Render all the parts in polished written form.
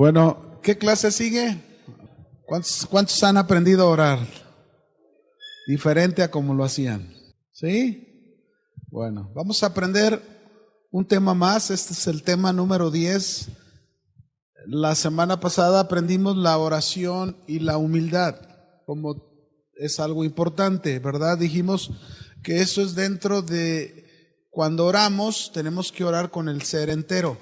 Bueno, ¿qué clase sigue? ¿Cuántos han aprendido a orar? Diferente a como lo hacían. ¿Sí? Bueno, vamos a aprender un tema más. Este es el tema número 10. La semana pasada aprendimos la oración y la humildad, como es algo importante, ¿verdad? Dijimos que eso es dentro de cuando oramos, tenemos que orar con el ser entero.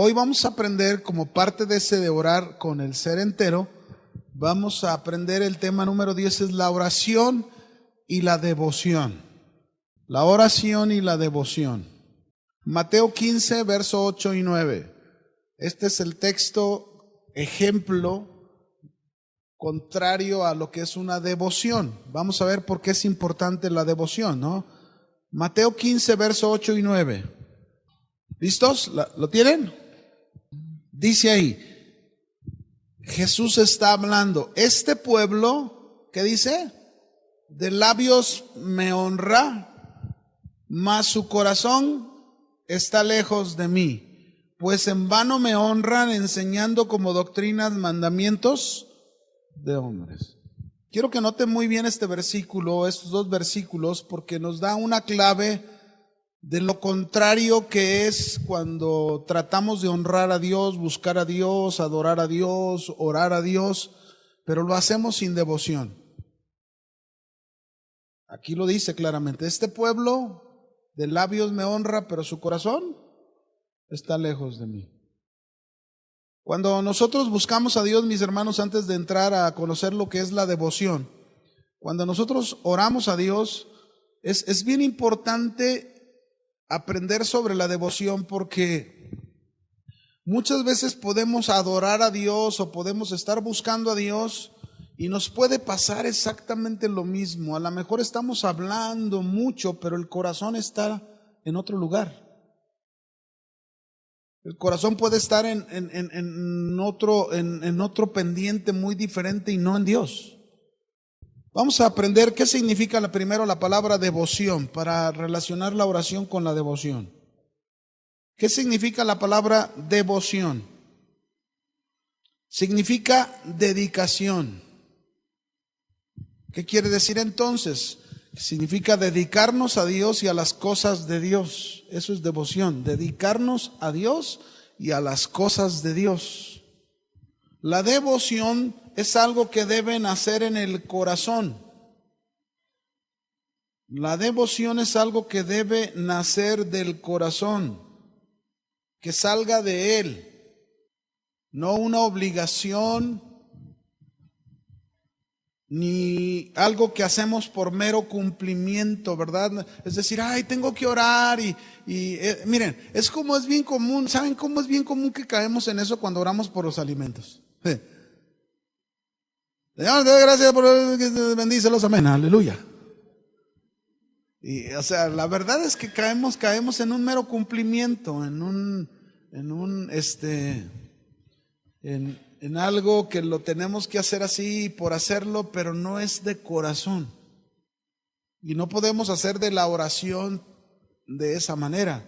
Hoy vamos a aprender, como parte de ese de orar con el ser entero, vamos a aprender el tema número 10, es la oración y la devoción. La oración y la devoción. Mateo 15, verso 8 y 9. Este es el texto ejemplo contrario a lo que es una devoción. Vamos a ver por qué es importante la devoción, ¿no? Mateo 15, verso 8 y 9. ¿Listos? ¿Lo tienen? Dice ahí, Jesús está hablando. Este pueblo, ¿qué dice? De labios me honra, mas su corazón está lejos de mí. Pues en vano me honran enseñando como doctrinas mandamientos de hombres. Quiero que noten muy bien este versículo, estos dos versículos, porque nos da una clave de lo contrario que es cuando tratamos de honrar a Dios, buscar a Dios, adorar a Dios, orar a Dios, pero lo hacemos sin devoción. Aquí lo dice claramente, este pueblo de labios me honra, pero su corazón está lejos de mí. Cuando nosotros buscamos a Dios, mis hermanos, antes de entrar a conocer lo que es la devoción, cuando nosotros oramos a Dios, es bien importante aprender sobre la devoción, porque muchas veces podemos adorar a Dios o podemos estar buscando a Dios y nos puede pasar exactamente lo mismo. A lo mejor estamos hablando mucho, pero el corazón está en otro lugar. El corazón puede estar en otro pendiente muy diferente y no en Dios. Vamos a aprender qué significa primero la palabra devoción para relacionar la oración con la devoción. ¿Qué significa la palabra devoción? Significa dedicación. ¿Qué quiere decir entonces? Significa dedicarnos a Dios y a las cosas de Dios. Eso es devoción, dedicarnos a Dios y a las cosas de Dios. La devoción es algo que debe nacer en el corazón. La devoción es algo que debe nacer del corazón, que salga de él, no una obligación ni algo que hacemos por mero cumplimiento, ¿verdad? Es decir, ay, tengo que orar miren, es bien común, ¿saben cómo es bien común que caemos en eso cuando oramos por los alimentos? Sí. Señor, te doy gracias por bendícelos, amén, aleluya. Y, o sea, la verdad es que caemos en un mero cumplimiento, en algo que lo tenemos que hacer así por hacerlo, pero no es de corazón. Y no podemos hacer de la oración de esa manera.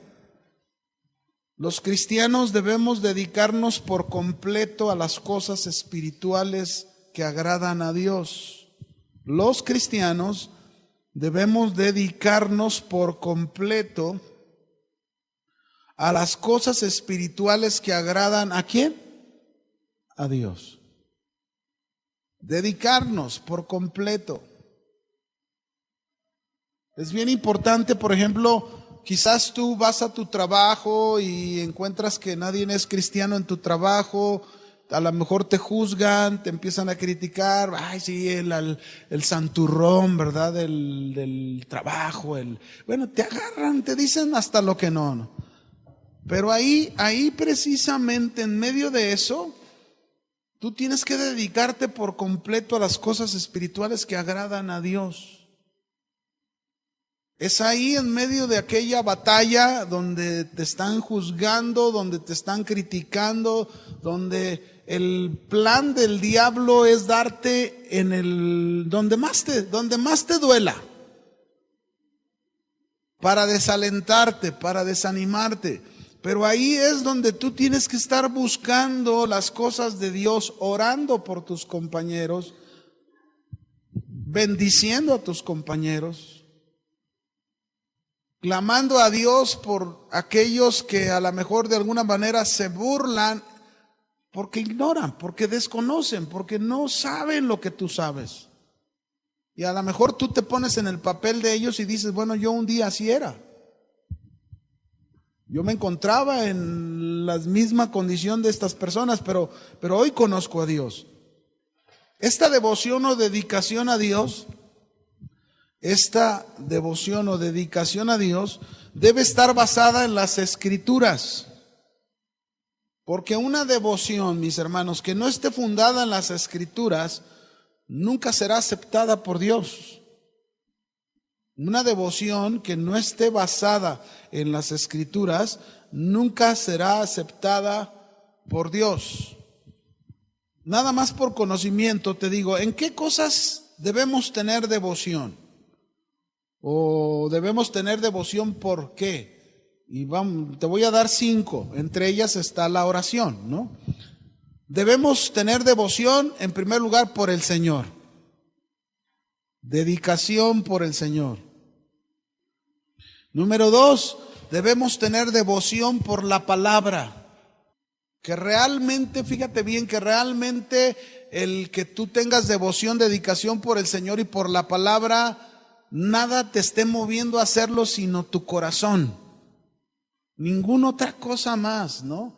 Los cristianos debemos dedicarnos por completo a las cosas espirituales que agradan a Dios. Los cristianos debemos dedicarnos por completo a las cosas espirituales que agradan ¿a quién? A Dios. Dedicarnos por completo. Es bien importante, por ejemplo, quizás tú vas a tu trabajo y encuentras que nadie es cristiano en tu trabajo, a lo mejor te juzgan, te empiezan a criticar, ay sí, el santurrón, ¿verdad? Del trabajo, bueno, te agarran, te dicen hasta lo que no. Pero ahí precisamente en medio de eso, tú tienes que dedicarte por completo a las cosas espirituales que agradan a Dios. Es ahí en medio de aquella batalla donde te están juzgando, donde te están criticando, donde el plan del diablo es darte donde más te duela, para desalentarte, para desanimarte. Pero ahí es donde tú tienes que estar buscando las cosas de Dios, orando por tus compañeros, bendiciendo a tus compañeros, clamando a Dios por aquellos que a lo mejor de alguna manera se burlan porque ignoran, porque desconocen, porque no saben lo que tú sabes. Y a lo mejor tú te pones en el papel de ellos y dices, bueno, yo un día así era. Yo me encontraba en la misma condición de estas personas, pero hoy conozco a Dios. Esta devoción o dedicación a Dios, debe estar basada en las Escrituras. Porque una devoción, mis hermanos, que no esté fundada en las Escrituras, nunca será aceptada por Dios. Una devoción que no esté basada en las Escrituras nunca será aceptada por Dios. Nada más por conocimiento te digo, ¿en qué cosas debemos tener devoción? ¿O debemos tener devoción por qué? Y te voy a dar 5, entre ellas está la oración, ¿no? Debemos tener devoción en primer lugar por el Señor. Dedicación por el Señor. Número 2, debemos tener devoción por la palabra. Que realmente, fíjate bien, que realmente el que tú tengas devoción, dedicación por el Señor y por la palabra, nada te esté moviendo a hacerlo sino tu corazón. Ninguna otra cosa más, ¿no?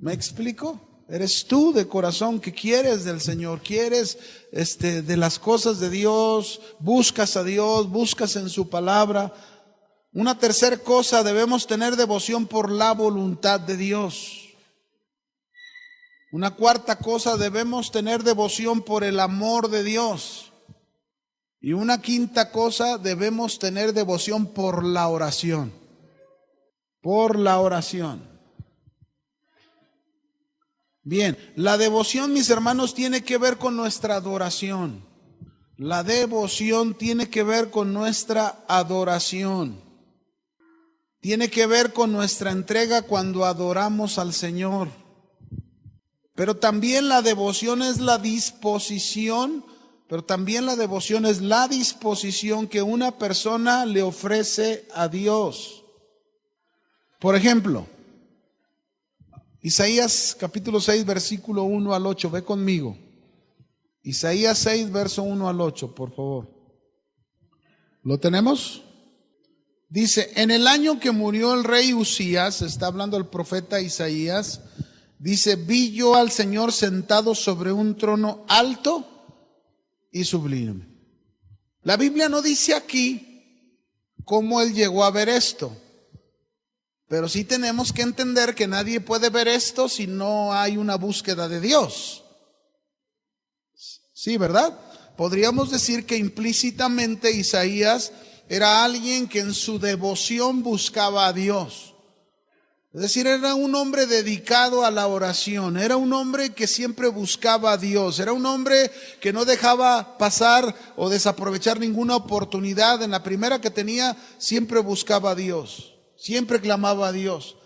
¿Me explico? Eres tú de corazón que quieres del Señor, quieres de las cosas de Dios, buscas a Dios, buscas en su palabra. Una tercera cosa, debemos tener devoción por la voluntad de Dios. Una cuarta cosa, debemos tener devoción por el amor de Dios. Y una quinta cosa, debemos tener devoción por la oración. Por la oración. Bien, la devoción, mis hermanos, tiene que ver con nuestra adoración. La devoción tiene que ver con nuestra adoración. Tiene que ver con nuestra entrega cuando adoramos al Señor. Pero también la devoción es la disposición, que una persona le ofrece a Dios. Por ejemplo, Isaías capítulo 6, versículo 1 al 8, ve conmigo. Isaías 6, verso 1 al 8, por favor. ¿Lo tenemos? Dice, en el año que murió el rey Usías, está hablando el profeta Isaías, dice, vi yo al Señor sentado sobre un trono alto y sublime. La Biblia no dice aquí cómo él llegó a ver esto. Pero sí tenemos que entender que nadie puede ver esto si no hay una búsqueda de Dios. Sí, ¿verdad? Podríamos decir que implícitamente Isaías era alguien que en su devoción buscaba a Dios. Es decir, era un hombre dedicado a la oración, era un hombre que siempre buscaba a Dios, era un hombre que no dejaba pasar o desaprovechar ninguna oportunidad. En la primera que tenía, siempre buscaba a Dios. Siempre clamaba a Dios.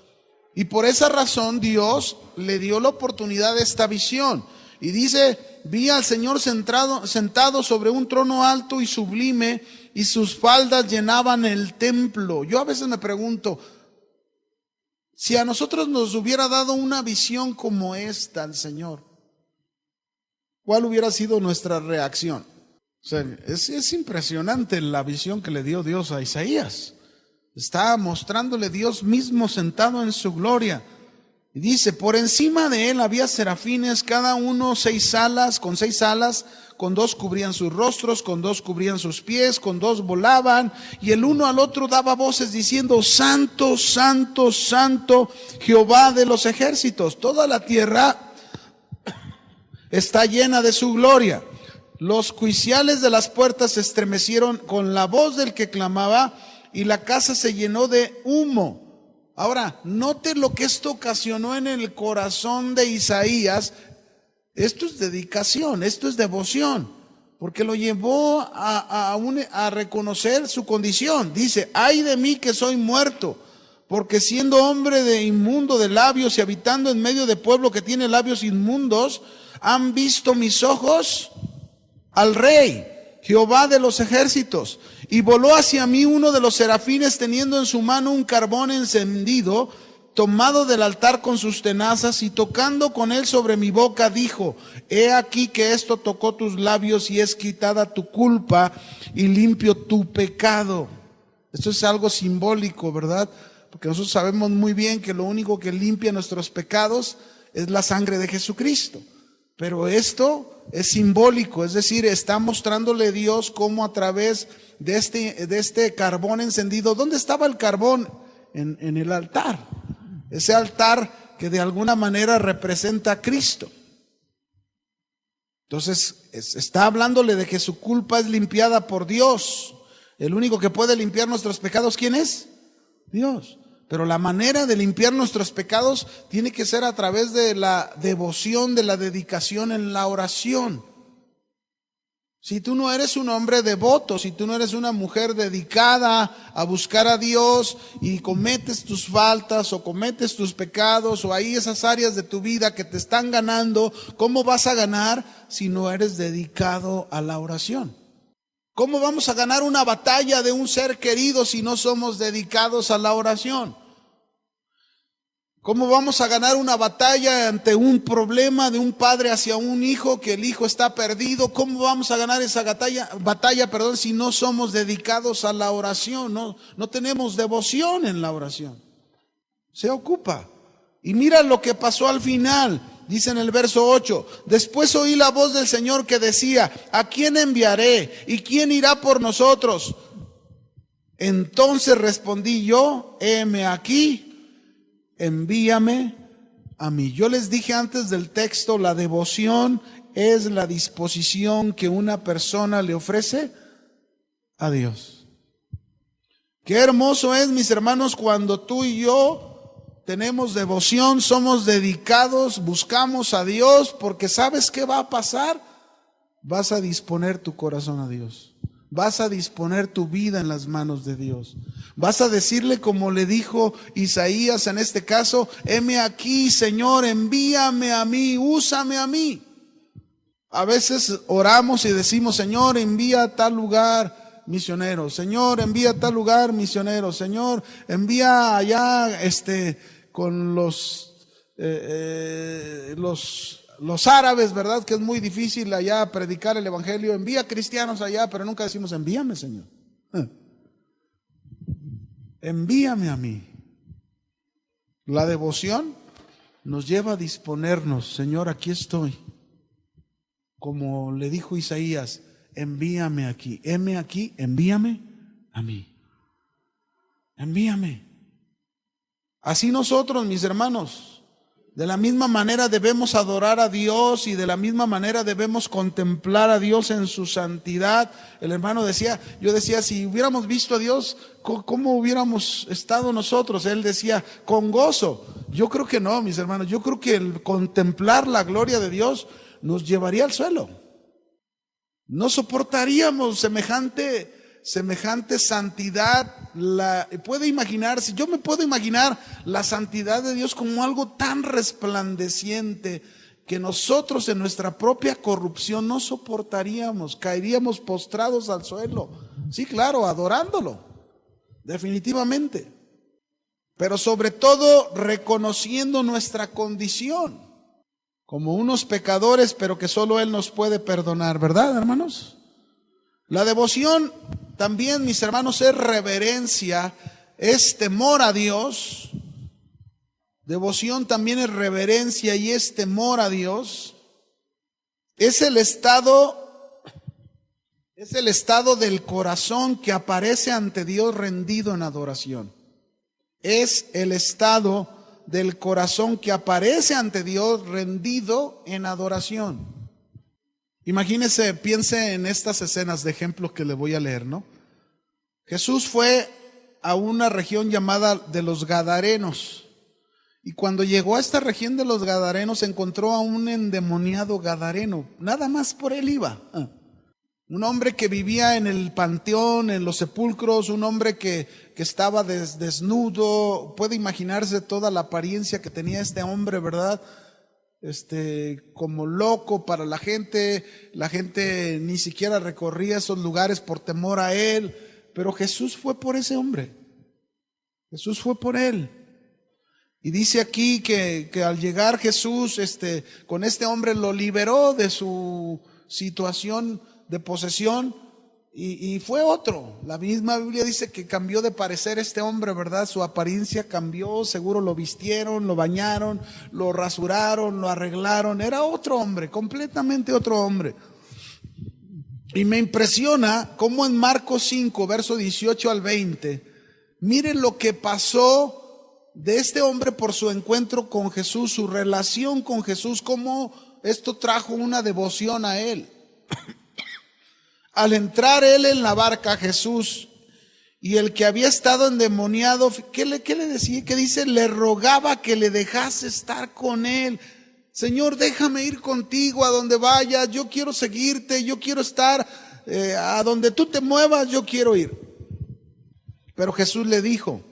Y por esa razón Dios le dio la oportunidad de esta visión. Y dice, vi al Señor sentado sobre un trono alto y sublime, y sus faldas llenaban el templo. Yo a veces me pregunto, si a nosotros nos hubiera dado una visión como esta el Señor, ¿cuál hubiera sido nuestra reacción? O sea, es impresionante la visión que le dio Dios a Isaías. Está mostrándole Dios mismo sentado en su gloria. Y dice, por encima de él había serafines, cada uno 6 alas, con 2 cubrían sus rostros, con 2 cubrían sus pies, con 2 volaban, y el uno al otro daba voces diciendo, Santo, Santo, Santo, Jehová de los ejércitos. Toda la tierra está llena de su gloria. Los juiciales de las puertas se estremecieron con la voz del que clamaba, y la casa se llenó de humo. Ahora, note lo que esto ocasionó en el corazón de Isaías. Esto es dedicación, esto es devoción, porque lo llevó a reconocer su condición. Dice, ay de mí que soy muerto, porque siendo hombre de inmundo de labios y habitando en medio de pueblo que tiene labios inmundos, han visto mis ojos al Rey, Jehová de los ejércitos. Y voló hacia mí uno de los serafines teniendo en su mano un carbón encendido, tomado del altar con sus tenazas, y tocando con él sobre mi boca, dijo: he aquí que esto tocó tus labios y es quitada tu culpa y limpio tu pecado. Esto es algo simbólico, ¿verdad? Porque nosotros sabemos muy bien que lo único que limpia nuestros pecados es la sangre de Jesucristo. Pero esto es simbólico, es decir, está mostrándole Dios cómo a través de este carbón encendido. ¿Dónde estaba el carbón? En el altar. Ese altar que de alguna manera representa a Cristo. Entonces, está hablándole de que su culpa es limpiada por Dios. El único que puede limpiar nuestros pecados, ¿quién es? Dios. Pero la manera de limpiar nuestros pecados tiene que ser a través de la devoción, de la dedicación en la oración. Si tú no eres un hombre devoto, si tú no eres una mujer dedicada a buscar a Dios y cometes tus faltas o cometes tus pecados o hay esas áreas de tu vida que te están ganando, ¿cómo vas a ganar si no eres dedicado a la oración? ¿Cómo vamos a ganar una batalla de un ser querido si no somos dedicados a la oración? ¿Cómo vamos a ganar una batalla ante un problema de un padre hacia un hijo, que el hijo está perdido? ¿Cómo vamos a ganar esa batalla, si no somos dedicados a la oración? No tenemos devoción en la oración. Se ocupa. Y mira lo que pasó al final. Dice en el verso 8: después oí la voz del Señor que decía: ¿a quién enviaré? ¿Y quién irá por nosotros? Entonces respondí yo: heme aquí, envíame a mí. Yo les dije antes del texto, la devoción es la disposición que una persona le ofrece a Dios. Qué hermoso es, mis hermanos, cuando tú y yo tenemos devoción, somos dedicados, buscamos a Dios, porque ¿sabes qué va a pasar? Vas a disponer tu corazón a Dios. Vas a disponer tu vida en las manos de Dios. Vas a decirle como le dijo Isaías en este caso: heme aquí, Señor, envíame a mí, úsame a mí. A veces oramos y decimos: Señor, envía a tal lugar misioneros. Señor, envía a tal lugar misioneros. Señor, envía allá con los árabes, ¿verdad? Que es muy difícil allá predicar el evangelio. Envía cristianos allá, pero nunca decimos: envíame, Señor. Envíame a mí. La devoción nos lleva a disponernos: Señor, aquí estoy. Como le dijo Isaías: envíame aquí, heme aquí, envíame a mí. Envíame. Así nosotros, mis hermanos, de la misma manera debemos adorar a Dios y de la misma manera debemos contemplar a Dios en su santidad. El hermano decía, yo decía, si hubiéramos visto a Dios, ¿cómo hubiéramos estado nosotros? Él decía, con gozo. Yo creo que no, mis hermanos. Yo creo que el contemplar la gloria de Dios nos llevaría al suelo. No soportaríamos semejante santidad. Puede imaginarse, yo me puedo imaginar la santidad de Dios como algo tan resplandeciente que nosotros en nuestra propia corrupción no soportaríamos, caeríamos postrados al suelo. Sí, claro, adorándolo, definitivamente. Pero sobre todo reconociendo nuestra condición como unos pecadores, pero que solo Él nos puede perdonar, ¿verdad, hermanos? La devoción también, mis hermanos, es reverencia, es temor a Dios. Devoción también es reverencia y es temor a Dios. Es el estado del corazón que aparece ante Dios rendido en adoración. Es el estado del corazón que aparece ante Dios rendido en adoración. Imagínese, piense en estas escenas de ejemplos que le voy a leer, ¿no? Jesús fue a una región llamada de los Gadarenos. Y cuando llegó a esta región de los Gadarenos, encontró a un endemoniado gadareno. Nada más por él iba. Un hombre que vivía en el panteón, en los sepulcros, un hombre que estaba desnudo. Puede imaginarse toda la apariencia que tenía este hombre, ¿verdad? Como loco para la gente ni siquiera recorría esos lugares por temor a él, pero Jesús fue por ese hombre, Jesús fue por él. Y dice aquí que al llegar Jesús, con este hombre lo liberó de su situación de posesión y fue otro. La misma Biblia dice que cambió de parecer este hombre, ¿verdad? Su apariencia cambió, seguro lo vistieron, lo bañaron, lo rasuraron, lo arreglaron. Era otro hombre, completamente otro hombre. Y me impresiona cómo en Marcos 5, verso 18 al 20, miren lo que pasó de este hombre por su encuentro con Jesús, su relación con Jesús, cómo esto trajo una devoción a él. Al entrar él en la barca, Jesús, y el que había estado endemoniado, ¿qué le decía? ¿Qué dice? Le rogaba que le dejase estar con él. Señor, déjame ir contigo a donde vayas, yo quiero seguirte, yo quiero estar a donde tú te muevas, yo quiero ir. Pero Jesús le dijo,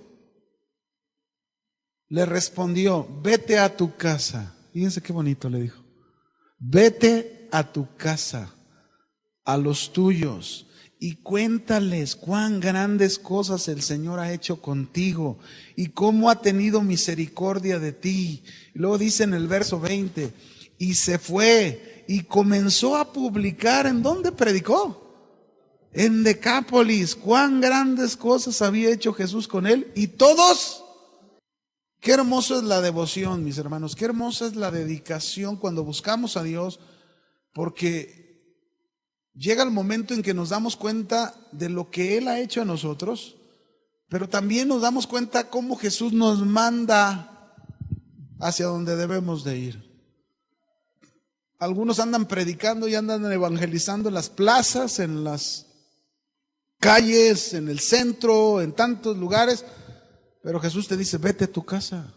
le respondió, vete a tu casa. Fíjense qué bonito le dijo. Vete a tu casa, a los tuyos, y cuéntales cuán grandes cosas el Señor ha hecho contigo y cómo ha tenido misericordia de ti. Y luego dice en el verso 20, y se fue y comenzó a publicar. ¿En dónde predicó? En Decápolis. Cuán grandes cosas había hecho Jesús con él, y todos. Qué hermoso es la devoción, mis hermanos, qué hermosa es la dedicación cuando buscamos a Dios, porque llega el momento en que nos damos cuenta de lo que Él ha hecho a nosotros, pero también nos damos cuenta cómo Jesús nos manda hacia donde debemos de ir. Algunos andan predicando y andan evangelizando en las plazas, en las calles, en el centro, en tantos lugares, pero Jesús te dice, vete a tu casa.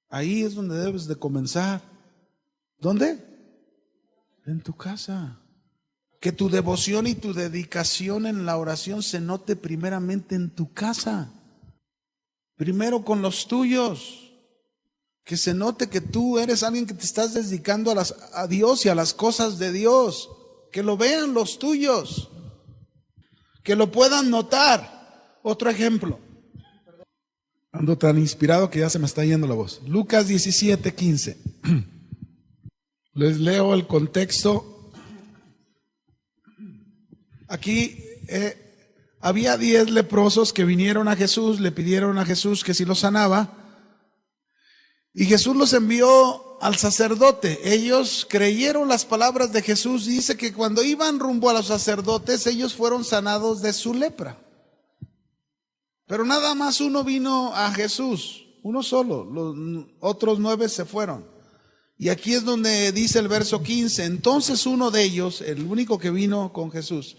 Ahí es donde debes de comenzar. ¿Dónde? En tu casa. Que tu devoción y tu dedicación en la oración se note primeramente en tu casa. Primero con los tuyos. Que se note que tú eres alguien que te estás dedicando a Dios y a las cosas de Dios. Que lo vean los tuyos. Que lo puedan notar. Otro ejemplo. Ando tan inspirado que ya se me está yendo la voz. Lucas 17:15. Les leo el contexto. Aquí había 10 leprosos que vinieron a Jesús, le pidieron a Jesús que si los sanaba, y Jesús los envió al sacerdote. Ellos creyeron las palabras de Jesús. Dice que cuando iban rumbo a los sacerdotes, ellos fueron sanados de su lepra. Pero nada más uno vino a Jesús, uno solo, los otros 9 se fueron. Y aquí es donde dice el verso 15, entonces uno de ellos, el único que vino con Jesús,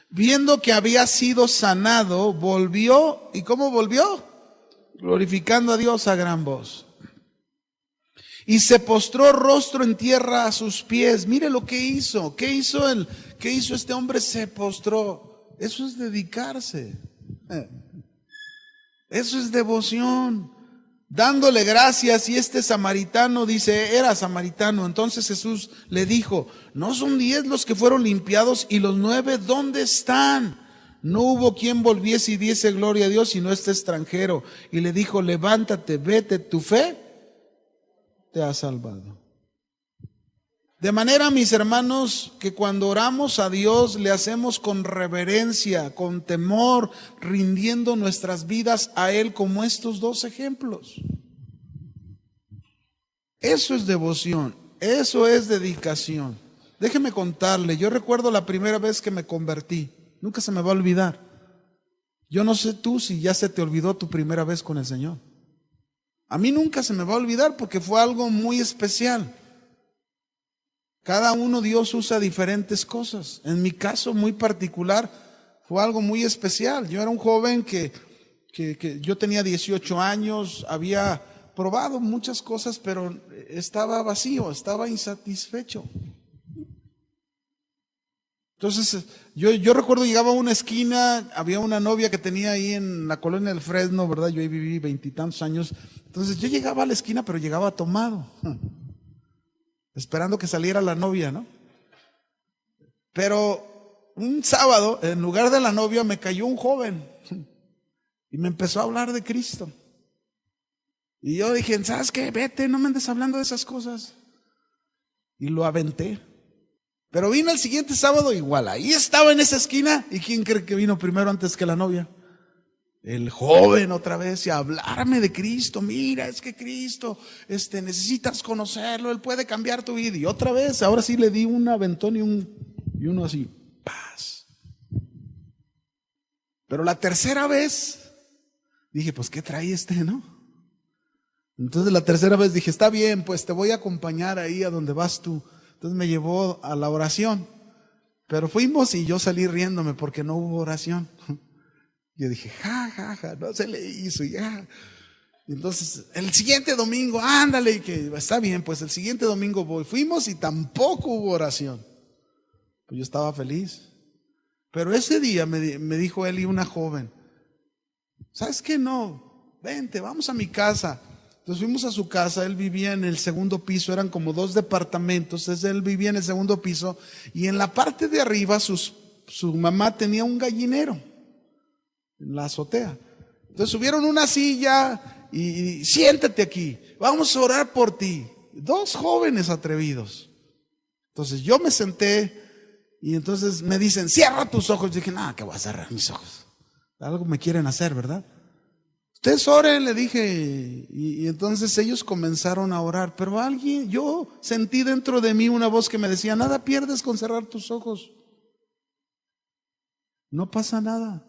viendo que había sido sanado, volvió. ¿Y cómo volvió? Glorificando a Dios a gran voz. Y se postró rostro en tierra a sus pies. Mire lo que hizo. ¿Qué hizo este hombre? Se postró. Eso es dedicarse. Eso es devoción. Dándole gracias. Y este samaritano dice, era samaritano. Entonces Jesús le dijo, ¿no son 10 los que fueron limpiados? ¿Y los 9 dónde están? No hubo quien volviese y diese gloria a Dios, sino este extranjero. Y le dijo, levántate, vete, tu fe te ha salvado. De manera, mis hermanos, que cuando oramos a Dios le hacemos con reverencia, con temor, rindiendo nuestras vidas a Él, como estos 2 ejemplos. Eso es devoción, eso es dedicación. Déjeme contarle, yo recuerdo la primera vez que me convertí, nunca se me va a olvidar. Yo no sé tú si ya se te olvidó tu primera vez con el Señor. A mí nunca se me va a olvidar porque fue algo muy especial. Cada uno Dios usa diferentes cosas. En mi caso muy particular fue algo muy especial. Yo era un joven que yo tenía 18 años, había probado muchas cosas, pero estaba vacío, estaba insatisfecho. Entonces, yo recuerdo, llegaba a una esquina, había una novia que tenía ahí en la colonia del Fresno, ¿verdad? Yo ahí viví 20 y tantos años. Entonces, yo llegaba a la esquina, pero llegaba tomado, esperando que saliera la novia, ¿no? Pero un sábado, en lugar de la novia, me cayó un joven y me empezó a hablar de Cristo. Y yo dije, ¿sabes qué? Vete, no me andes hablando de esas cosas. Y lo aventé. Pero vino el siguiente sábado igual, ahí estaba en esa esquina. ¿Y quién cree que vino primero antes que la novia? El joven otra vez y a hablarme de Cristo. Mira, es que Cristo, necesitas conocerlo, Él puede cambiar tu vida. Y otra vez, ahora sí le di un aventón y uno así, paz. Pero la tercera vez, dije, pues, ¿qué trae no? Entonces la tercera vez dije, está bien, pues te voy a acompañar ahí a donde vas tú. Entonces me llevó a la oración. Pero fuimos y yo salí riéndome porque no hubo oración. Yo dije, no se le hizo ya. Entonces, el siguiente domingo, ándale, y que está bien, pues el siguiente domingo voy. Fuimos y tampoco hubo oración. Pues yo estaba feliz. Pero ese día me dijo él y una joven, ¿sabes qué? No, vente, vamos a mi casa. Entonces fuimos a su casa, él vivía en el segundo piso, eran como 2 departamentos, entonces él vivía en el segundo piso y en la parte de arriba su mamá tenía un gallinero en la azotea. Entonces subieron una silla y siéntate aquí, vamos a orar por ti. 2 jóvenes atrevidos. Entonces yo me senté y entonces me dicen, cierra tus ojos. Yo dije, nada, que voy a cerrar mis ojos. Algo me quieren hacer, ¿verdad? Ustedes oren, le dije, y entonces ellos comenzaron a orar, pero yo sentí dentro de mí una voz que me decía, nada pierdes con cerrar tus ojos, no pasa nada.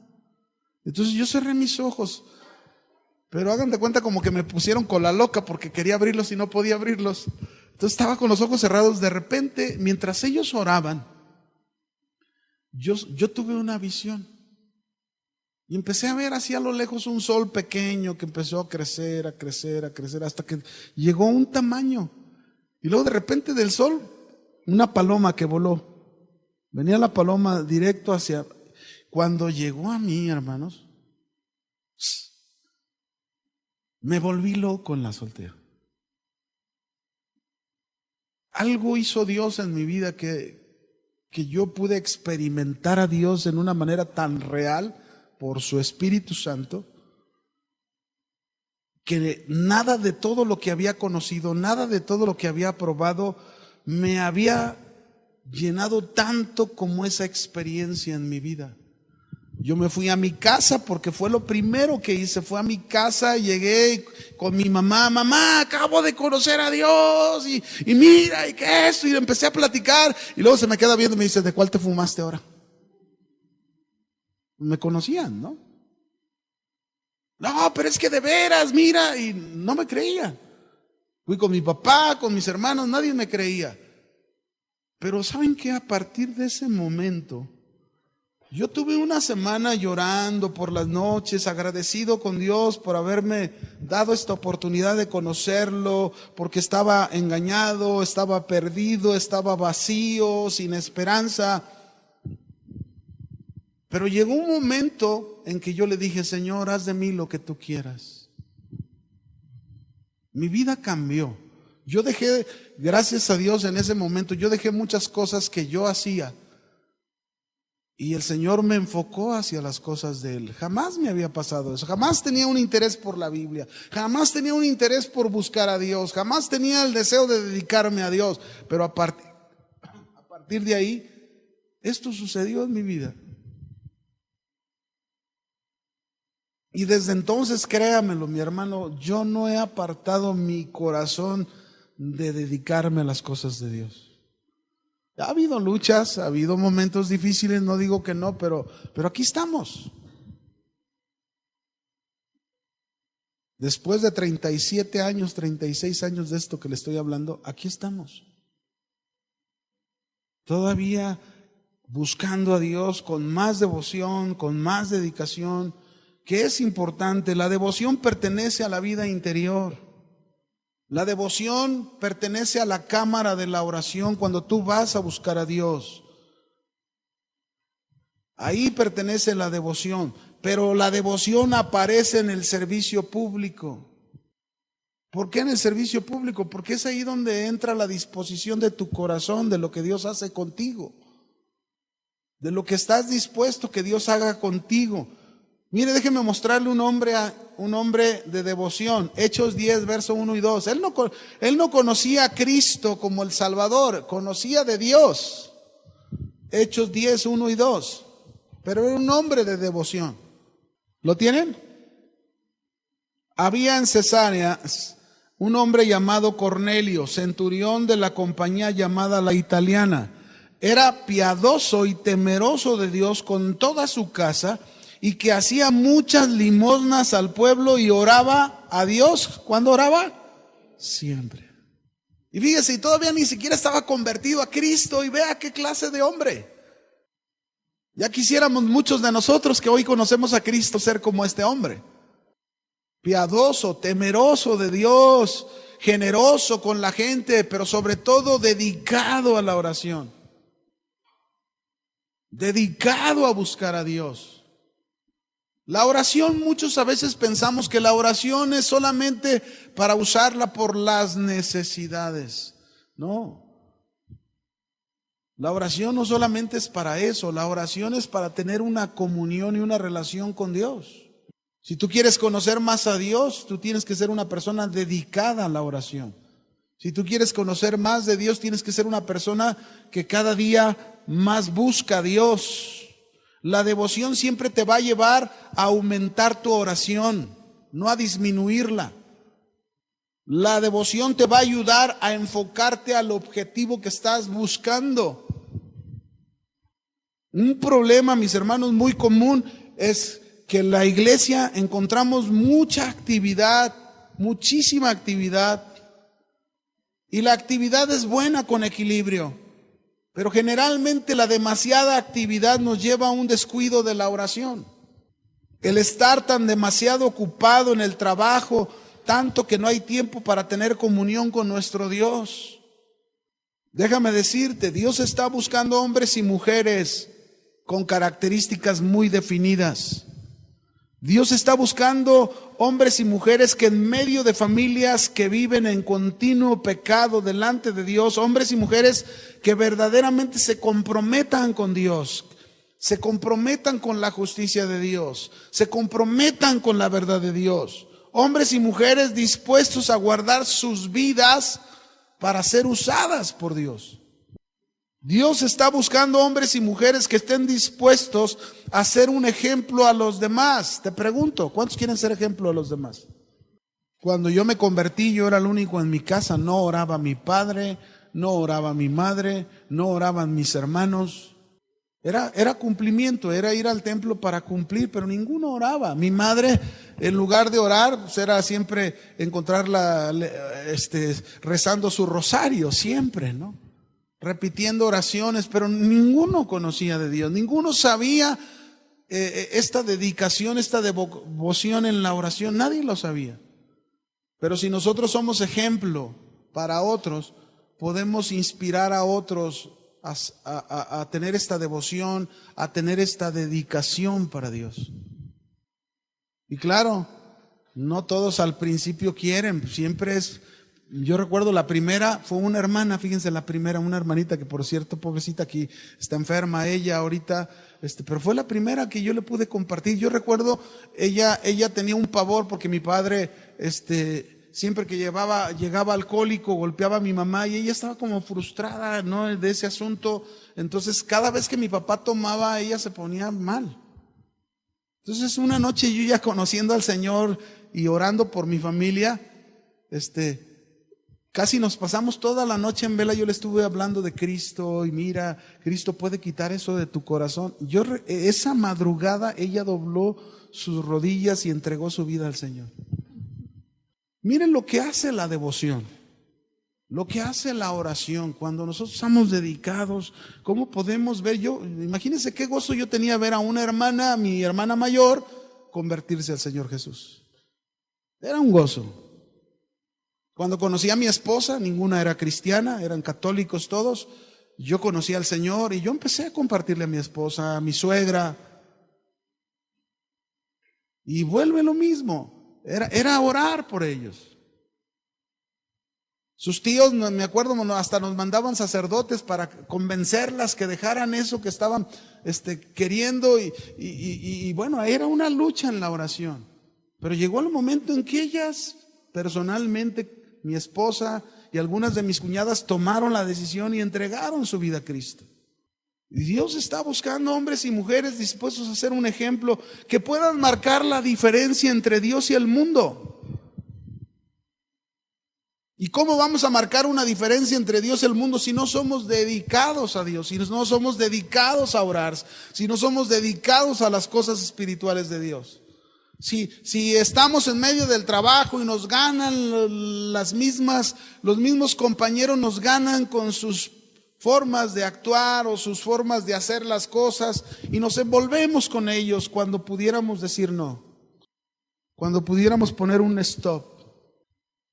Entonces yo cerré mis ojos, pero hagan de cuenta como que me pusieron con la loca porque quería abrirlos y no podía abrirlos. Entonces estaba con los ojos cerrados, de repente, mientras ellos oraban, yo tuve una visión. Y empecé a ver así a lo lejos un sol pequeño que empezó a crecer, a crecer, a crecer, hasta que llegó a un tamaño. Y luego de repente del sol, una paloma que voló. Venía la paloma directo hacia... Cuando llegó a mí, hermanos, me volví loco en la azotea. Algo hizo Dios en mi vida que yo pude experimentar a Dios en una manera tan real por su Espíritu Santo, que nada de todo lo que había conocido, nada de todo lo que había probado, me había llenado tanto como esa experiencia en mi vida. Yo me fui a mi casa porque fue lo primero que hice, fue a mi casa, llegué con mi mamá, acabo de conocer a Dios y mira, y qué esto, y empecé a platicar, y luego se me queda viendo y me dice, ¿de cuál te fumaste ahora? Me conocían, ¿no? No, pero es que de veras, mira, y no me creían. Fui con mi papá, con mis hermanos, nadie me creía. Pero ¿saben qué? A partir de ese momento, yo tuve una semana llorando por las noches, agradecido con Dios por haberme dado esta oportunidad de conocerlo, porque estaba engañado, estaba perdido, estaba vacío, sin esperanza. Pero llegó un momento en que yo le dije, Señor, haz de mí lo que tú quieras. Mi vida cambió. Yo dejé, gracias a Dios en ese momento, yo dejé muchas cosas que yo hacía. Y el Señor me enfocó hacia las cosas de Él. Jamás me había pasado eso. Jamás tenía un interés por la Biblia. Jamás tenía un interés por buscar a Dios. Jamás tenía el deseo de dedicarme a Dios. Pero a partir de ahí, esto sucedió en mi vida. Y desde entonces, créamelo, mi hermano, yo no he apartado mi corazón de dedicarme a las cosas de Dios. Ha habido luchas, ha habido momentos difíciles, no digo que no, pero aquí estamos. Después de 37 años, 36 años de esto que le estoy hablando, aquí estamos. Todavía buscando a Dios con más devoción, con más dedicación, que es importante. La devoción pertenece a la vida interior. La devoción pertenece a la cámara de la oración cuando tú vas a buscar a Dios. Ahí pertenece la devoción, pero la devoción aparece en el servicio público. ¿Por qué en el servicio público? Porque es ahí donde entra la disposición de tu corazón, de lo que Dios hace contigo, de lo que estás dispuesto que Dios haga contigo. Mire, déjeme mostrarle un hombre de devoción. Hechos 10, verso 1 y 2. Él no conocía a Cristo como el Salvador, conocía de Dios. Hechos 10, 1 y 2. Pero era un hombre de devoción. ¿Lo tienen? Había en Cesarea un hombre llamado Cornelio, centurión de la compañía llamada La Italiana. Era piadoso y temeroso de Dios con toda su casa, y que hacía muchas limosnas al pueblo y oraba a Dios. ¿Cuándo oraba? Siempre. Y fíjese, y todavía ni siquiera estaba convertido a Cristo, y vea qué clase de hombre. Ya quisiéramos muchos de nosotros que hoy conocemos a Cristo ser como este hombre. Piadoso, temeroso de Dios, generoso con la gente, pero sobre todo dedicado a la oración. Dedicado a buscar a Dios. La oración, muchos a veces pensamos que la oración es solamente para usarla por las necesidades. No. La oración no solamente es para eso, la oración es para tener una comunión y una relación con Dios. Si tú quieres conocer más a Dios, tú tienes que ser una persona dedicada a la oración. Si tú quieres conocer más de Dios, tienes que ser una persona que cada día más busca a Dios. La devoción siempre te va a llevar a aumentar tu oración, no a disminuirla. La devoción te va a ayudar a enfocarte al objetivo que estás buscando. Un problema, mis hermanos, muy común es que en la iglesia encontramos mucha actividad, muchísima actividad, y la actividad es buena con equilibrio. Pero generalmente la demasiada actividad nos lleva a un descuido de la oración. El estar tan demasiado ocupado en el trabajo, tanto que no hay tiempo para tener comunión con nuestro Dios. Déjame decirte, Dios está buscando hombres y mujeres con características muy definidas. Dios está buscando hombres y mujeres que en medio de familias que viven en continuo pecado delante de Dios, hombres y mujeres que verdaderamente se comprometan con Dios, se comprometan con la justicia de Dios, se comprometan con la verdad de Dios. Hombres y mujeres dispuestos a guardar sus vidas para ser usadas por Dios. Dios está buscando hombres y mujeres que estén dispuestos a ser un ejemplo a los demás. Te pregunto, ¿cuántos quieren ser ejemplo a los demás? Cuando yo me convertí, yo era el único en mi casa. No oraba mi padre, no oraba mi madre, no oraban mis hermanos. Era cumplimiento, era ir al templo para cumplir, pero ninguno oraba. Mi madre, en lugar de orar, pues era siempre encontrarla rezando su rosario, siempre, ¿no? Repitiendo oraciones, pero ninguno conocía de Dios, ninguno sabía esta dedicación, esta devoción en la oración, nadie lo sabía. Pero si nosotros somos ejemplo para otros, podemos inspirar a otros a tener esta devoción, a tener esta dedicación para Dios. Y claro, no todos al principio quieren, siempre es... Yo recuerdo la primera, fue una hermana, fíjense, la primera, una hermanita que por cierto, pobrecita, aquí está enferma ella ahorita, pero fue la primera que yo le pude compartir. Yo recuerdo, ella tenía un pavor porque mi padre, siempre que llegaba alcohólico, golpeaba a mi mamá y ella estaba como frustrada, ¿no?, de ese asunto. Entonces, cada vez que mi papá tomaba, ella se ponía mal. Entonces, una noche yo ya conociendo al Señor y orando por mi familia, casi nos pasamos toda la noche en vela. Yo le estuve hablando de Cristo y mira, Cristo puede quitar eso de tu corazón. Esa madrugada ella dobló sus rodillas y entregó su vida al Señor. Miren lo que hace la devoción, lo que hace la oración. Cuando nosotros estamos dedicados, ¿cómo podemos ver? Imagínense qué gozo yo tenía ver a una hermana, mi hermana mayor, convertirse al Señor Jesús. Era un gozo. Cuando conocí a mi esposa, ninguna era cristiana, eran católicos todos. yo conocí al Señor y yo empecé a compartirle a mi esposa, a mi suegra. Y vuelve lo mismo, era orar por ellos. Sus tíos, me acuerdo, hasta nos mandaban sacerdotes para convencerlas que dejaran eso que estaban queriendo y bueno, era una lucha en la oración. Pero llegó el momento en que ellas, personalmente, mi esposa y algunas de mis cuñadas tomaron la decisión y entregaron su vida a Cristo. Y Dios está buscando hombres y mujeres dispuestos a ser un ejemplo que puedan marcar la diferencia entre Dios y el mundo. ¿Y cómo vamos a marcar una diferencia entre Dios y el mundo si no somos dedicados a Dios, si no somos dedicados a orar, si no somos dedicados a las cosas espirituales de Dios? Si estamos en medio del trabajo y nos ganan los mismos compañeros nos ganan con sus formas de actuar o sus formas de hacer las cosas y nos envolvemos con ellos cuando pudiéramos decir no, cuando pudiéramos poner un stop,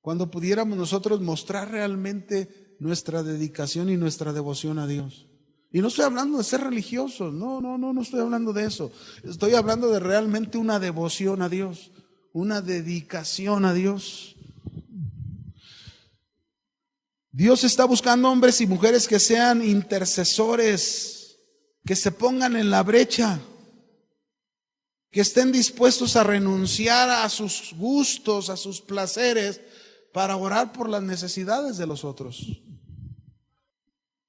cuando pudiéramos nosotros mostrar realmente nuestra dedicación y nuestra devoción a Dios. Y no estoy hablando de ser religiosos, no estoy hablando de eso. Estoy hablando de realmente una devoción a Dios, una dedicación a Dios. Dios está buscando hombres y mujeres que sean intercesores, que se pongan en la brecha, que estén dispuestos a renunciar a sus gustos, a sus placeres, para orar por las necesidades de los otros.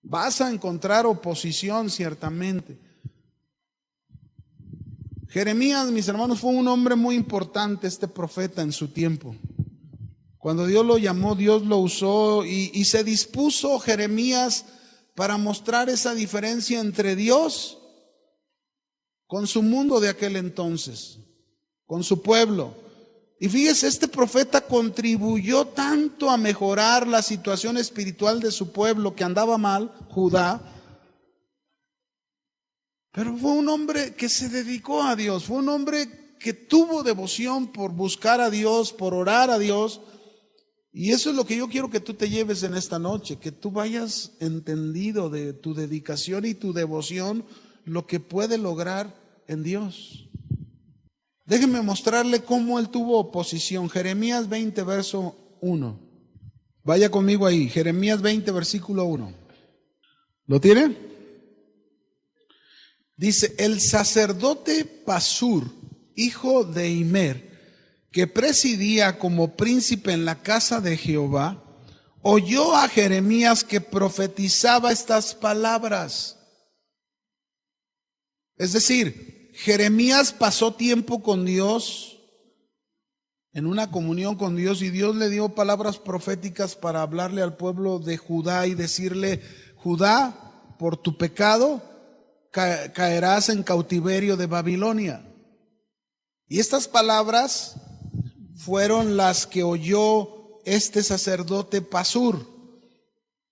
Vas a encontrar oposición ciertamente. Jeremías, mis hermanos, fue un hombre muy importante, este profeta en su tiempo. Cuando Dios lo llamó, Dios lo usó y se dispuso Jeremías para mostrar esa diferencia entre Dios con su mundo de aquel entonces, con su pueblo. Y fíjese, este profeta contribuyó tanto a mejorar la situación espiritual de su pueblo que andaba mal, Judá. Pero fue un hombre que se dedicó a Dios, fue un hombre que tuvo devoción por buscar a Dios, por orar a Dios. Y eso es lo que yo quiero que tú te lleves en esta noche, que tú vayas entendido de tu dedicación y tu devoción, lo que puede lograr en Dios. Déjenme mostrarle cómo él tuvo oposición. Jeremías 20, verso 1. Vaya conmigo ahí, Jeremías 20, versículo 1. ¿Lo tiene? Dice, el sacerdote Pasur, hijo de Immer, que presidía como príncipe en la casa de Jehová, oyó a Jeremías que profetizaba estas palabras. Es decir, Jeremías pasó tiempo con Dios, en una comunión con Dios, y Dios le dio palabras proféticas para hablarle al pueblo de Judá y decirle, Judá, por tu pecado caerás en cautiverio de Babilonia. Y estas palabras fueron las que oyó este sacerdote Pasur.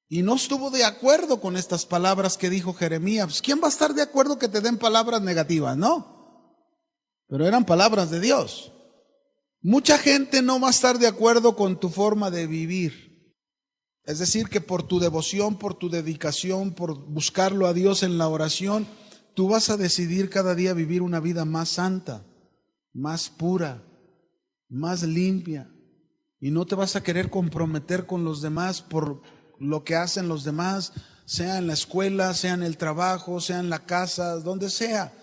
Y no estuvo de acuerdo con estas palabras que dijo Jeremías. Pues, ¿quién va a estar de acuerdo que te den palabras negativas? No. Pero eran palabras de Dios. Mucha gente no va a estar de acuerdo con tu forma de vivir. Es decir, que por tu devoción, por tu dedicación, por buscarlo a Dios en la oración, tú vas a decidir cada día vivir una vida más santa, más pura, más limpia. Y no te vas a querer comprometer con los demás por lo que hacen los demás, sea en la escuela, sea en el trabajo, sea en la casa, donde sea.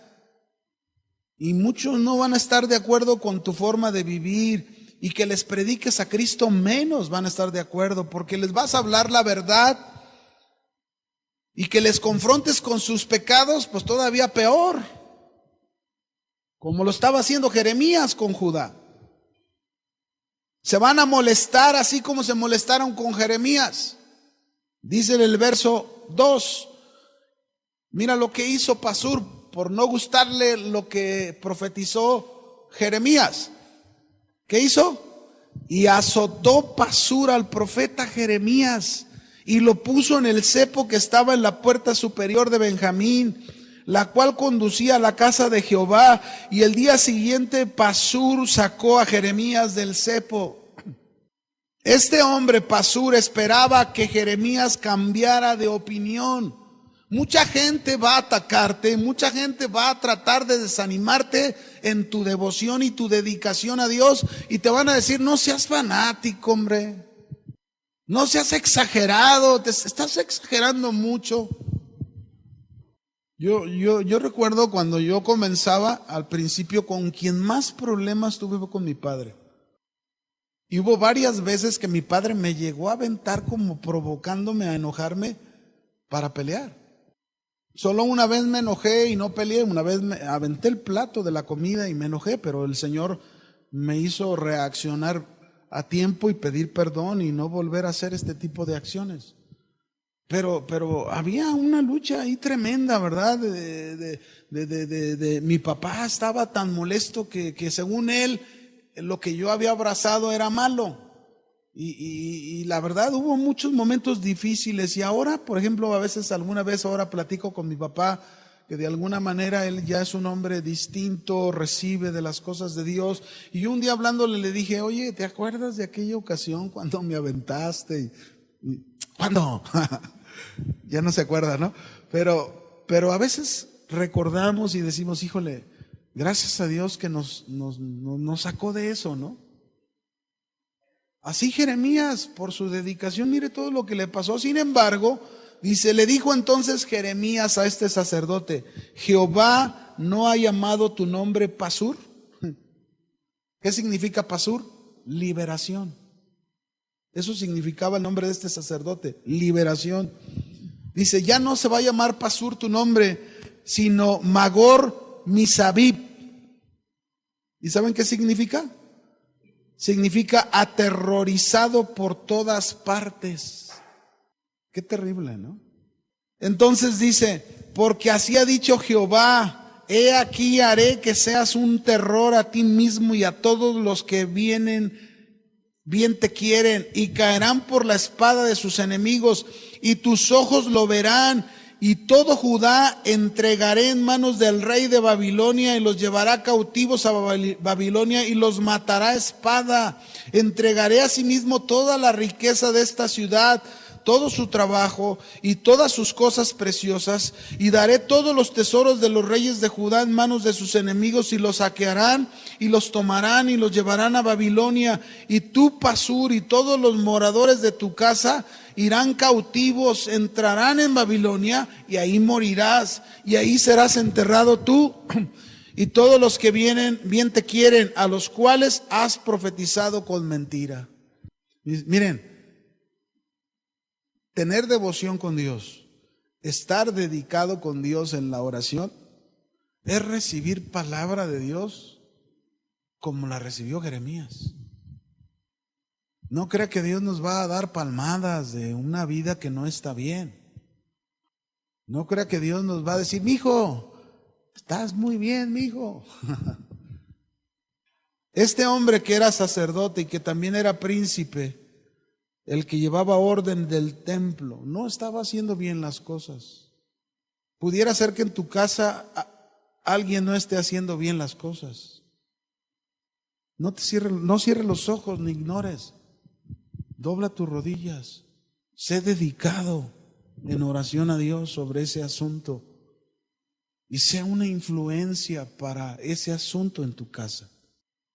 Y muchos no van a estar de acuerdo con tu forma de vivir, y que les prediques a Cristo menos van a estar de acuerdo, porque les vas a hablar la verdad, y que les confrontes con sus pecados, pues todavía peor, como lo estaba haciendo Jeremías con Judá. Se van a molestar así como se molestaron con Jeremías. Dice en el verso 2, mira lo que hizo Pasur por no gustarle lo que profetizó Jeremías. ¿Qué hizo? Y azotó Pasur al profeta Jeremías y lo puso en el cepo que estaba en la puerta superior de Benjamín, la cual conducía a la casa de Jehová. Y el día siguiente Pasur sacó a Jeremías del cepo. Este hombre Pasur esperaba que Jeremías cambiara de opinión. Mucha gente va a atacarte, mucha gente va a tratar de desanimarte en tu devoción y tu dedicación a Dios y te van a decir, no seas fanático, hombre, no seas exagerado, te estás exagerando mucho. Yo recuerdo cuando yo comenzaba, al principio, con quien más problemas tuve fue con mi padre. Y hubo varias veces que mi padre me llegó a aventar como provocándome a enojarme para pelear. Solo una vez me enojé y no peleé, una vez me aventé el plato de la comida y me enojé, pero el Señor me hizo reaccionar a tiempo y pedir perdón y no volver a hacer este tipo de acciones. Pero había una lucha ahí tremenda, ¿verdad? Mi papá estaba tan molesto que según él, lo que yo había abrazado era malo. Y la verdad hubo muchos momentos difíciles y ahora, por ejemplo, alguna vez ahora platico con mi papá que de alguna manera él ya es un hombre distinto, recibe de las cosas de Dios. Y yo un día hablándole le dije, oye, ¿te acuerdas de aquella ocasión cuando me aventaste? ¿Cuándo? Ya no se acuerda, ¿no? Pero a veces recordamos y decimos, híjole, gracias a Dios que nos sacó de eso, ¿no? Así Jeremías, por su dedicación, mire todo lo que le pasó. Sin embargo, dice, le dijo entonces Jeremías a este sacerdote, Jehová no ha llamado tu nombre Pasur. ¿Qué significa Pasur? Liberación. Eso significaba el nombre de este sacerdote, liberación. Dice, ya no se va a llamar Pasur tu nombre, sino Magor Misabib. ¿Y saben qué significa? Significa aterrorizado por todas partes. Qué terrible, ¿no? Entonces dice, porque así ha dicho Jehová, he aquí haré que seas un terror a ti mismo y a todos los que bien te quieren, y caerán por la espada de sus enemigos, y tus ojos lo verán, y todo Judá entregaré en manos del rey de Babilonia, y los llevará cautivos a Babilonia, y los matará a espada. Entregaré asimismo toda la riqueza de esta ciudad, todo su trabajo y todas sus cosas preciosas, y daré todos los tesoros de los reyes de Judá en manos de sus enemigos, y los saquearán y los tomarán y los llevarán a Babilonia, y tú, Pasur, y todos los moradores de tu casa irán cautivos, entrarán en Babilonia, y ahí morirás, y ahí serás enterrado tú y todos los que bien te quieren, a los cuales has profetizado con mentira. Miren, tener devoción con Dios, estar dedicado con Dios en la oración, es recibir palabra de Dios como la recibió Jeremías. No crea que Dios nos va a dar palmadas de una vida que no está bien. No crea que Dios nos va a decir, mijo, estás muy bien, mijo. Este hombre que era sacerdote y que también era príncipe, el que llevaba orden del templo, no estaba haciendo bien las cosas. Pudiera ser que en tu casa alguien no esté haciendo bien las cosas. No cierres los ojos ni ignores. Dobla tus rodillas. Sé dedicado en oración a Dios sobre ese asunto y sea una influencia para ese asunto en tu casa,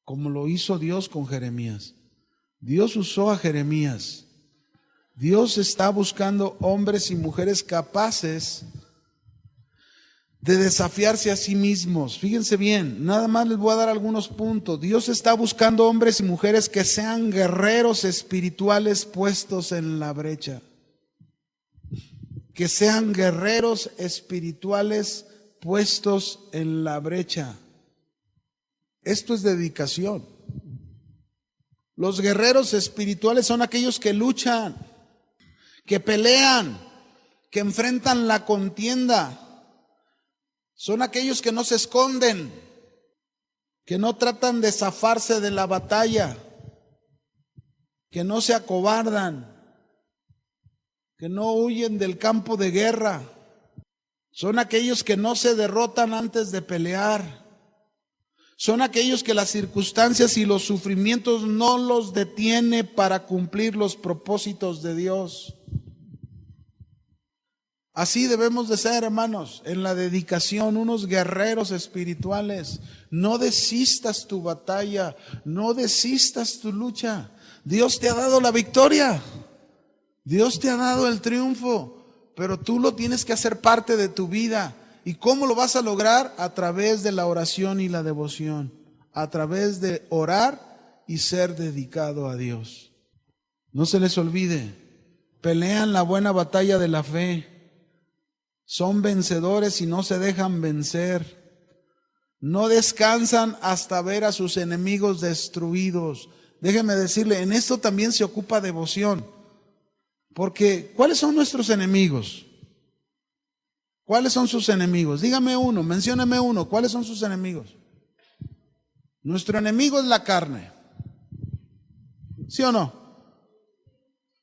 como lo hizo Dios con Jeremías. Dios usó a Jeremías. Dios está buscando hombres y mujeres capaces de desafiarse a sí mismos. Fíjense bien, nada más les voy a dar algunos puntos. Dios está buscando hombres y mujeres que sean guerreros espirituales puestos en la brecha. Que sean guerreros espirituales puestos en la brecha. Esto es dedicación. Los guerreros espirituales son aquellos que luchan, que pelean, que enfrentan la contienda. Son aquellos que no se esconden, que no tratan de zafarse de la batalla, que no se acobardan, que no huyen del campo de guerra. Son aquellos que no se derrotan antes de pelear. Son aquellos que las circunstancias y los sufrimientos no los detiene para cumplir los propósitos de Dios. Así debemos de ser, hermanos, en la dedicación, unos guerreros espirituales. No desistas tu batalla, no desistas tu lucha. Dios te ha dado la victoria, Dios te ha dado el triunfo, pero tú lo tienes que hacer parte de tu vida. ¿Y cómo lo vas a lograr? A través de la oración y la devoción, a través de orar y ser dedicado a Dios. No se les olvide, pelean la buena batalla de la fe. Son vencedores y no se dejan vencer. No descansan hasta ver a sus enemigos destruidos. Déjeme decirle, en esto también se ocupa devoción. Porque, ¿cuáles son nuestros enemigos? ¿Cuáles son sus enemigos? Dígame uno, mencióneme uno. ¿Cuáles son sus enemigos? Nuestro enemigo es la carne. ¿Sí o no?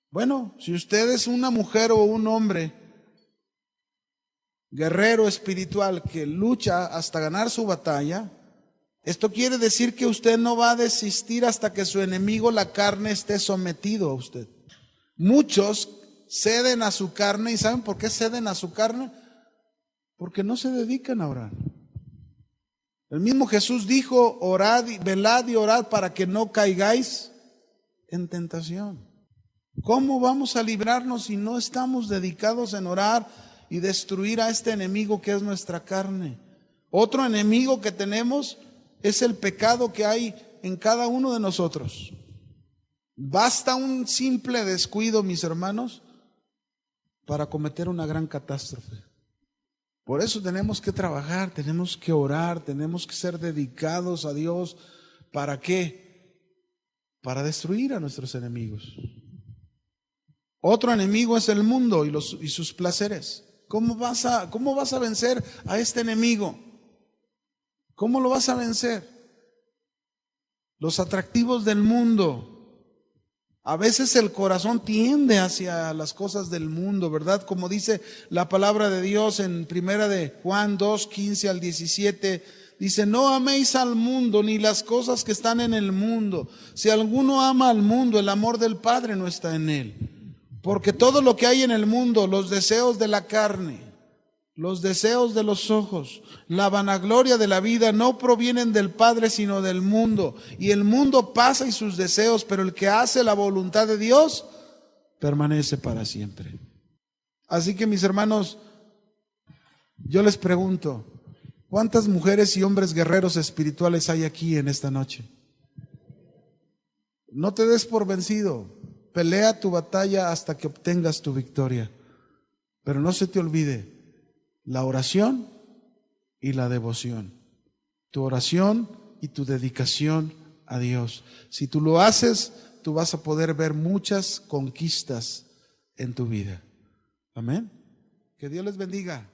Bueno, si usted es una mujer o un hombre guerrero espiritual que lucha hasta ganar su batalla, esto quiere decir que usted no va a desistir hasta que su enemigo, la carne, esté sometido a usted. Muchos ceden a su carne, ¿y saben por qué ceden a su carne? Porque no se dedican a orar. El mismo Jesús dijo, orad, velad y orad para que no caigáis en tentación. ¿Cómo vamos a librarnos si no estamos dedicados en orar y destruir a este enemigo que es nuestra carne? Otro enemigo que tenemos es el pecado que hay en cada uno de nosotros. Basta un simple descuido, mis hermanos, para cometer una gran catástrofe. Por eso tenemos que trabajar, tenemos que orar, tenemos que ser dedicados a Dios. ¿Para qué? Para destruir a nuestros enemigos. Otro enemigo es el mundo y sus placeres. ¿Cómo vas a vencer a este enemigo? ¿Cómo lo vas a vencer? Los atractivos del mundo. A veces el corazón tiende hacia las cosas del mundo, ¿verdad? Como dice la palabra de Dios en primera de Juan 2, 15 al 17, dice, no améis al mundo ni las cosas que están en el mundo. Si alguno ama al mundo, el amor del Padre no está en él. Porque todo lo que hay en el mundo, los deseos de la carne, los deseos de los ojos, la vanagloria de la vida no provienen del Padre sino del mundo. Y el mundo pasa y sus deseos, pero el que hace la voluntad de Dios permanece para siempre. Así que mis hermanos, yo les pregunto, ¿cuántas mujeres y hombres guerreros espirituales hay aquí en esta noche? No te des por vencido, pelea tu batalla hasta que obtengas tu victoria. Pero no se te olvide la oración y la devoción. Tu oración y tu dedicación a Dios. Si tú lo haces, tú vas a poder ver muchas conquistas en tu vida. Amén. Que Dios les bendiga.